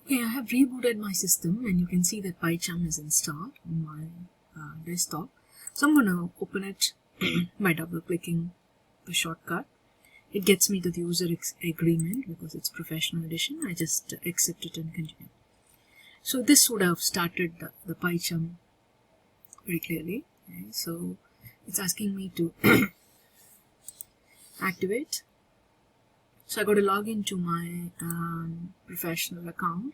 Okay, I have rebooted my system and you can see that PyCharm is installed on my desktop. So I'm going to open it by double clicking the shortcut. It gets me to the user agreement because it's professional edition. I just accept it and continue. So this would have started the PyCharm very clearly. Okay, so it's asking me to activate. So I got to log into my professional account.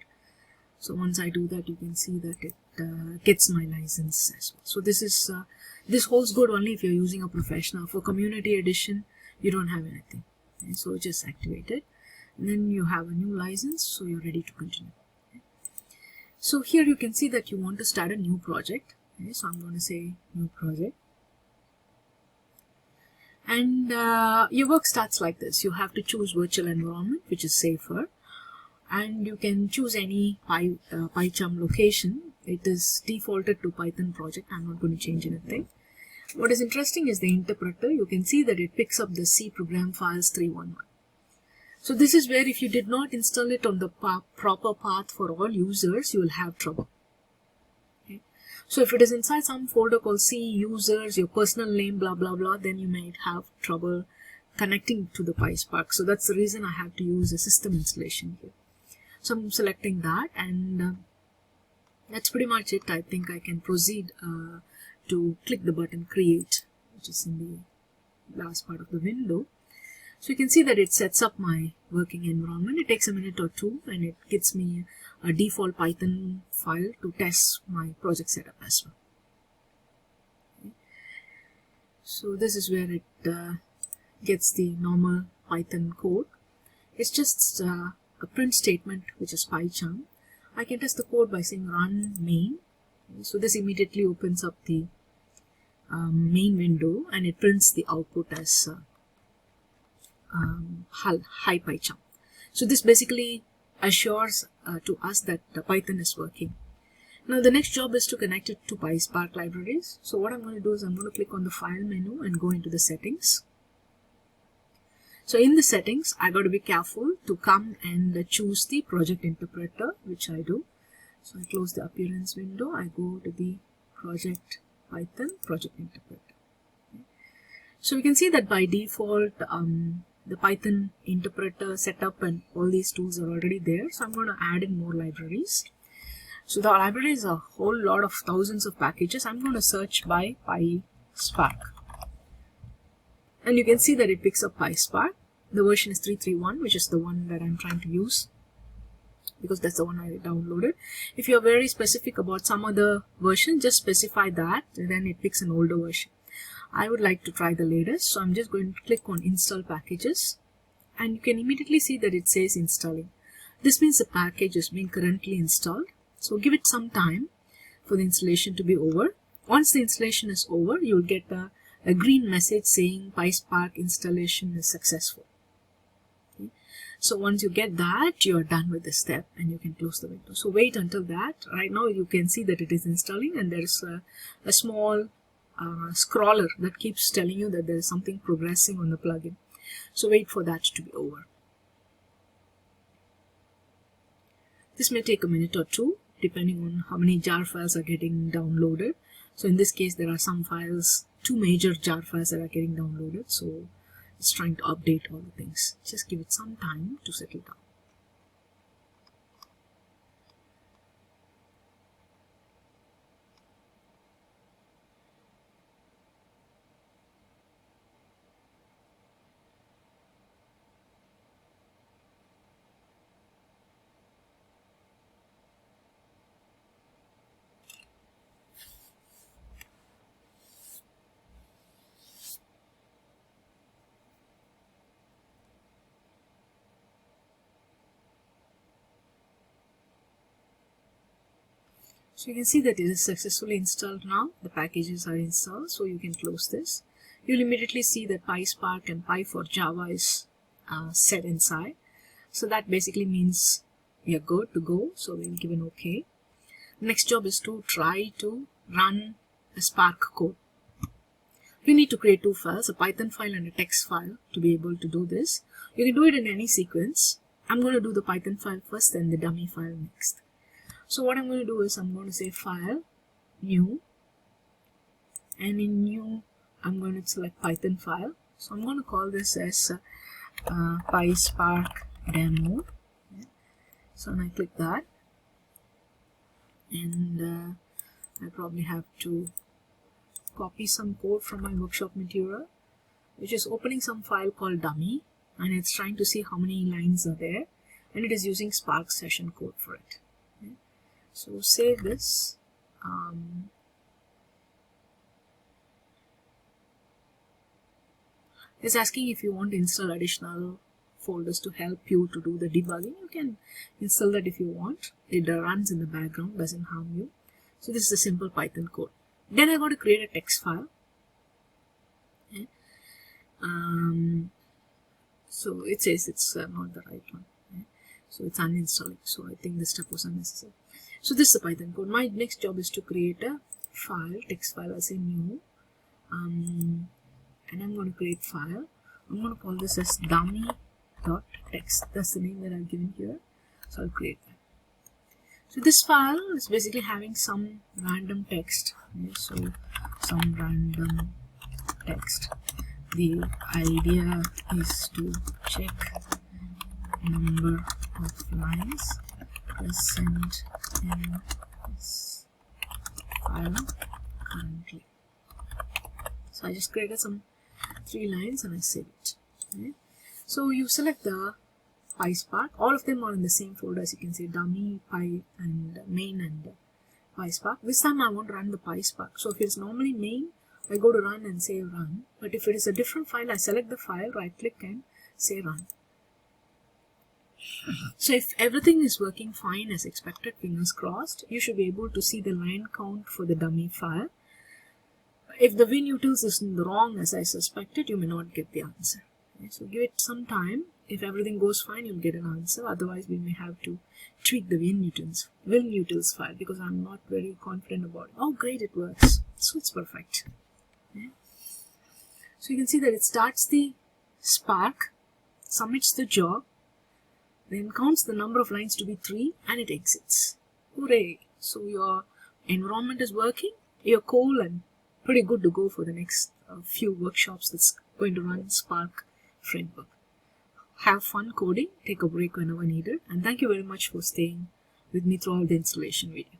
So once I do that, you can see that it gets my license as well. So this holds good only if you're using a professional. For community edition, you don't have anything. Okay, so just activate it, and then you have a new license, so you're ready to continue. Okay. So here you can see that you want to start a new project. Okay, so I'm going to say new project. And your work starts like this. You have to choose virtual environment, which is safer, and you can choose any PyCharm location. It is defaulted to Python project. I'm not going to change anything. What is interesting is the interpreter. You can see that it picks up the C program files 311. So this is where if you did not install it on the proper path for all users, you will have trouble. So if it is inside some folder called C users, your personal name, blah, blah, blah, then you might have trouble connecting to the PySpark. So that's the reason I have to use a system installation here. So I'm selecting that, and that's pretty much it. I think I can proceed to click the button create, which is in the last part of the window. So you can see that it sets up my working environment. It takes a minute or two, and it gives me a default Python file to test my project setup as well. Okay. So this is where it gets the normal Python code. It's just a print statement, which is PyCharm. I can test the code by saying run main. Okay. So this immediately opens up the main window, and it prints the output as hi PyCharm. So this basically assures to us that the Python is working. Now the next job is to connect it to PySpark libraries. So what I'm going to do is I'm going to click on the file menu and go into the settings. So in the settings, I got to be careful to come and choose the project interpreter, which I do. So I close the appearance window. I go to the project Python project interpreter. Okay. So you can see that by default, the Python interpreter setup and all these tools are already there. So I'm going to add in more libraries. So the library is a whole lot of thousands of packages. I'm going to search by PySpark. And you can see that it picks up PySpark. The version is 3.3.1, which is the one that I'm trying to use, because that's the one I downloaded. If you're very specific about some other version, just specify that, and then it picks an older version. I would like to try the latest, so I'm just going to click on install packages, and you can immediately see that it says installing. This means the package is being currently installed. So give it some time for the installation to be over. Once the installation is over, you will get a green message saying PySpark installation is successful. Okay. So once you get that, you are done with the step and you can close the window. So wait until that. Right now you can see that it is installing, and there is a small scroller that keeps telling you that there is something progressing on the plugin. So wait for that to be over. This may take a minute or two depending on how many jar files are getting downloaded. So in this case, there are some files, 2 major jar files that are getting downloaded. So it's trying to update all the things. Just give it some time to settle down. So you can see that it is successfully installed now. The packages are installed, so you can close this. You'll immediately see that PySpark and Py for Java is set inside. So that basically means we are good to go. So we'll give an OK. Next job is to try to run a Spark code. We need to create 2 files, a Python file and a text file, to be able to do this. You can do it in any sequence. I'm going to do the Python file first, then the dummy file next. So what I'm going to do is I'm going to say file, new, and in new I'm going to select Python file. So I'm going to call this as PySpark demo. So when I click that, and I probably have to copy some code from my workshop material, which is opening some file called dummy, and it's trying to see how many lines are there, and it is using Spark session code for it. Okay. So save this. It's asking if you want to install additional folders to help you to do the debugging. You can install that if you want. It runs in the background, doesn't harm you. So this is a simple Python code. Then I got to create a text file. Okay. So it says it's not the right one. Okay. So it's uninstalling. So I think this step was unnecessary. So this is the Python code. My next job is to create a file, text file as a new. And I'm going to create file. I'm going to call this as dummy.text. That's the name that I've given here. So I'll create that. So this file is basically having some random text. Okay, so some random text. The idea is to check number of lines present in this file currently. So I just created some 3 lines and I save it. Okay. So you select the PySpark. All of them are in the same folder, as you can see, dummy, py, and main, and PySpark. This time I want to run the PySpark. So if it's normally main, I go to run and say run. But if it is a different file, I select the file, right click and say run. So if everything is working fine as expected, fingers crossed, you should be able to see the line count for the dummy file. If the WinUtils is wrong as I suspected, you may not get the answer. Okay, so give it some time. If everything goes fine, you'll get an answer. Otherwise, we may have to tweak the WinUtils file, because I'm not very confident about it. Oh, great, it works. So it's perfect. Okay. So you can see that it starts the Spark, submits the job, then counts the number of lines to be 3, and it exits. Hooray! So your environment is working, you're cool and pretty good to go for the next few workshops that's going to run Spark framework. Have fun coding, take a break whenever needed, and thank you very much for staying with me throughout the installation video.